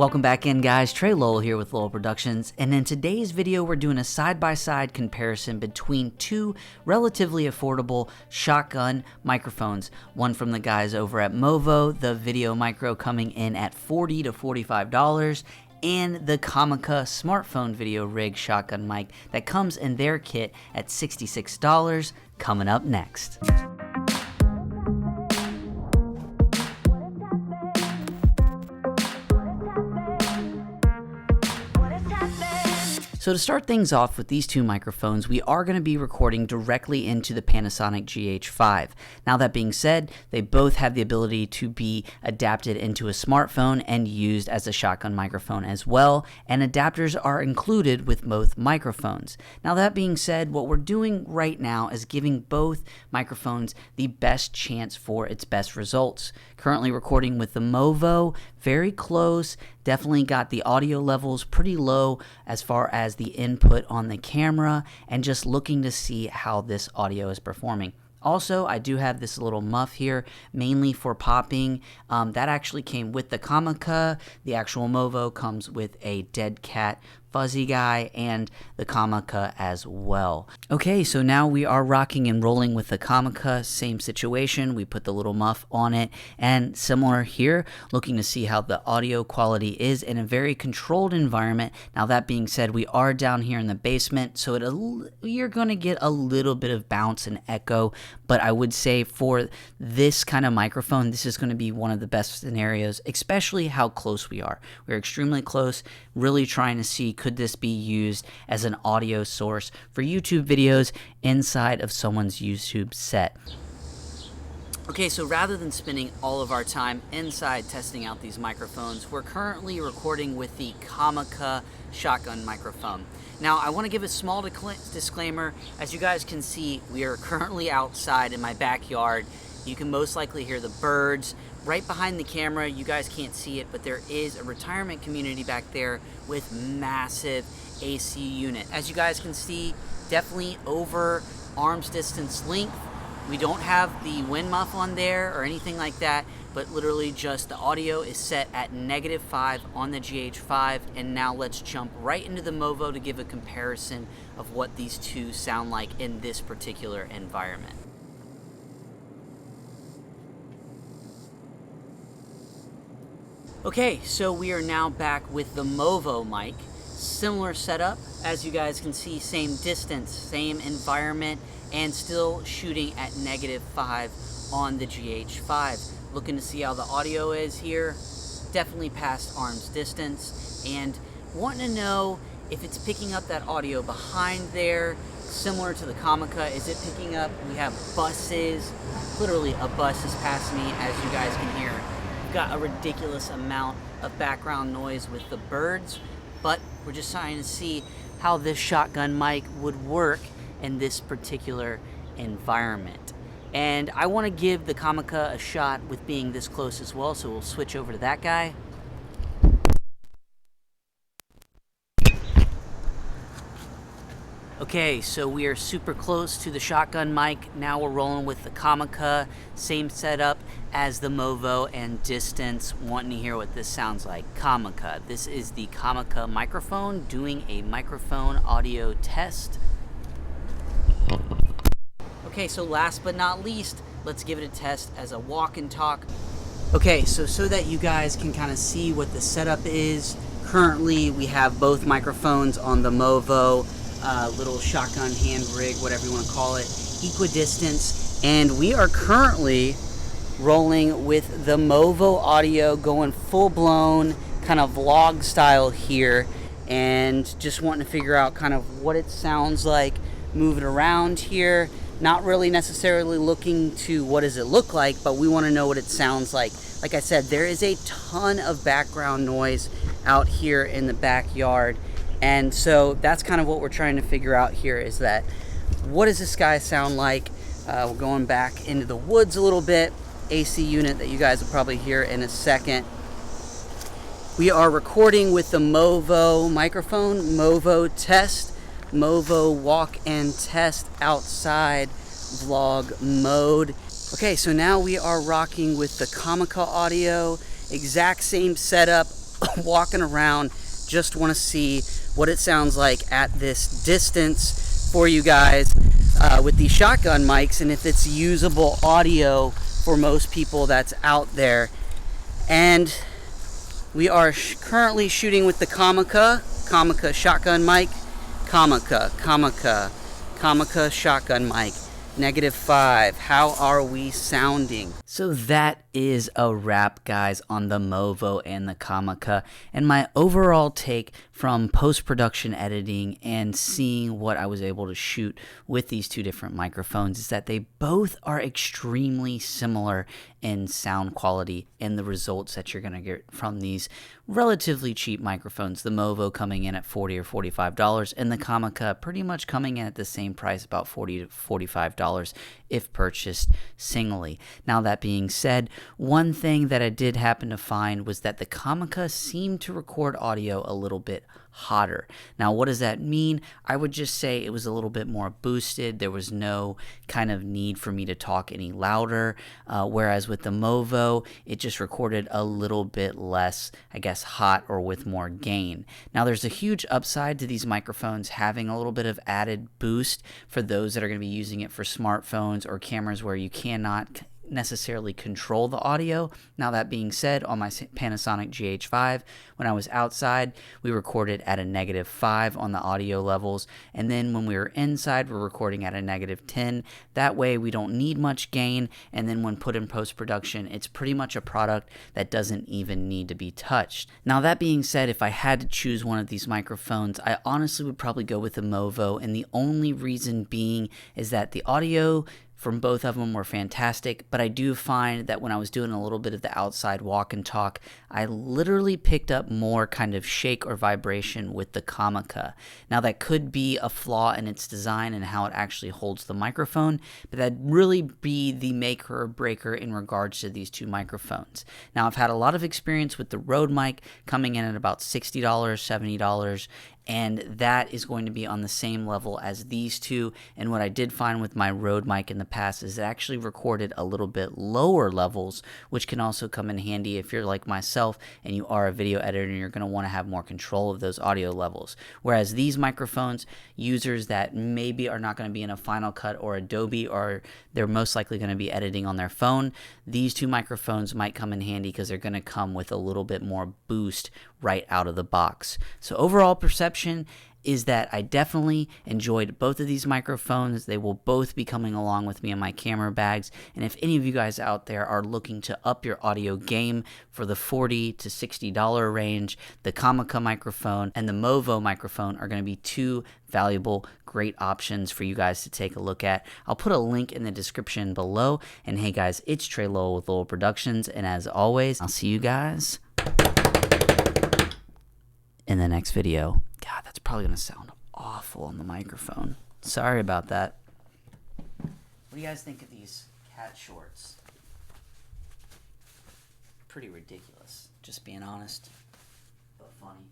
Welcome back in, guys. Lowell here with Lowell Productions, and in today's video we're doing a side-by-side comparison between two relatively affordable shotgun microphones. One from the guys over at Movo, the Video Micro, coming in at $40 to $45, and the Comica smartphone video rig shotgun mic that comes in their kit at $66, coming up next. So to start things off with these two microphones, we are going to be recording directly into the Panasonic GH5. Now that being said, they both have the ability to be adapted into a smartphone and used as a shotgun microphone as well, and adapters are included with both microphones. Now that being said, what we're doing right now is giving both microphones the best chance for its best results. Currently recording with the Movo, very close, definitely got the audio levels pretty low as far as the input on the camera, and just looking to see how this audio is performing. Also, I do have this little muff here, mainly for popping. That actually came with the Comica. The actual Movo comes with a dead cat fuzzy guy and the Comica as well. Okay, so now we are rocking and rolling with the Comica. Same situation, we put the little muff on it, and similar here, looking to see how the audio quality is in a very controlled environment. Now that being said, we are down here in the basement, so you're gonna get a little bit of bounce and echo, but I would say for this kind of microphone, this is gonna be one of the best scenarios, especially how close we are. We're extremely close, really trying to see, could this be used as an audio source for YouTube videos inside of someone's YouTube set? Okay, so rather than spending all of our time inside testing out these microphones, we're currently recording with the Comica Shotgun microphone. Now, I want to give a small disclaimer. As you guys can see, we are currently outside in my backyard. You can most likely hear the birds. Right behind the camera, you guys can't see it, but there is a retirement community back there with massive AC unit. As you guys can see, definitely over arm's distance length. We don't have the wind muff on there or anything like that, but literally just the audio is set at -5 on the GH5. And now let's jump right into the Movo to give a comparison of what these two sound like in this particular environment. Okay, so we are now back with the Movo mic. Similar setup, as you guys can see, same distance, same environment, and still shooting at -5 on the GH5. Looking to see how the audio is here. Definitely past arm's distance, and wanting to know if it's picking up that audio behind there, similar to the Comica. Is it picking up? We have buses. Literally a bus is passing me, as you guys can hear. Got a ridiculous amount of background noise with the birds, but we're just trying to see how this shotgun mic would work in this particular environment. And I want to give the Comica a shot with being this close as well, so we'll switch over to that guy. Okay, so we are super close to the shotgun mic. Now we're rolling with the Comica. Same setup as the Movo and distance. Wanting to hear what this sounds like. Comica. This is the Comica microphone doing a microphone audio test. Okay, so last but not least, let's give it a test as a walk and talk. Okay, so that you guys can kind of see what the setup is. Currently, we have both microphones on the Movo. Little shotgun hand rig, whatever you want to call it, equidistance, and we are currently rolling with the Movo audio, going full-blown kind of vlog style here, and just wanting to figure out kind of what it sounds like, move it around here, not really necessarily looking to what does it look like, but we want to know what it sounds like. Like I said, there is a ton of background noise out here in the backyard. And so that's kind of what we're trying to figure out here, is that what does this guy sound like? We're going back into the woods a little bit. AC unit that you guys will probably hear in a second. We are recording with the Movo microphone, Movo test, Movo walk and test outside vlog mode. Okay, so now we are rocking with the Comica audio, exact same setup, walking around, just want to see what it sounds like at this distance for you guys with these shotgun mics, and if it's usable audio for most people that's out there. And we are currently shooting with the Comica Shotgun mic. Comica Shotgun mic. -5. How are we sounding? So that is a wrap, guys, on the Movo and the Comica, and my overall take from post-production editing and seeing what I was able to shoot with these two different microphones is that they both are extremely similar in sound quality and the results that you're going to get from these relatively cheap microphones. The Movo coming in at $40 or $45, and the Comica pretty much coming in at the same price, about $40 to $45 if purchased singly. Now, that being said, one thing that I did happen to find was that the Comica seemed to record audio a little bit hotter. Now, what does that mean? I would just say it was a little bit more boosted. There was no kind of need for me to talk any louder, whereas with the Movo, it just recorded a little bit less, I guess, hot or with more gain. Now, there's a huge upside to these microphones having a little bit of added boost for those that are going to be using it for smartphones or cameras where you cannot necessarily control the audio. Now, that being said, on my Panasonic GH5, when I was outside, we recorded at a -5 on the audio levels, and then when we were inside, we're recording at a -10. That way we don't need much gain, and then when put in post-production, it's pretty much a product that doesn't even need to be touched. Now, that being said, if I had to choose one of these microphones, I honestly would probably go with the Movo, and the only reason being is that the audio from both of them were fantastic, but I do find that when I was doing a little bit of the outside walk and talk, I literally picked up more kind of shake or vibration with the Comica. Now, that could be a flaw in its design and how it actually holds the microphone, but that'd really be the maker or breaker in regards to these two microphones. Now, I've had a lot of experience with the Rode mic coming in at about $60, $70, and that is going to be on the same level as these two. And what I did find with my Rode mic in the past is it actually recorded a little bit lower levels, which can also come in handy if you're like myself and you are a video editor and you're going to want to have more control of those audio levels. Whereas these microphones, users that maybe are not going to be in a Final Cut or Adobe, or they're most likely going to be editing on their phone, these two microphones might come in handy because they're going to come with a little bit more boost right out of the box. So overall perception is that I definitely enjoyed both of these microphones. They will both be coming along with me in my camera bags. And if any of you guys out there are looking to up your audio game for the $40 to $60 range, the Comica microphone and the Movo microphone are going to be two valuable, great options for you guys to take a look at. I'll put a link in the description below. And hey guys, it's Trey Lowell with Lowell Productions. And as always, I'll see you guys in the next video. God, that's probably going to sound awful on the microphone. Sorry about that. What do you guys think of these cat shorts? Pretty ridiculous, just being honest, but funny.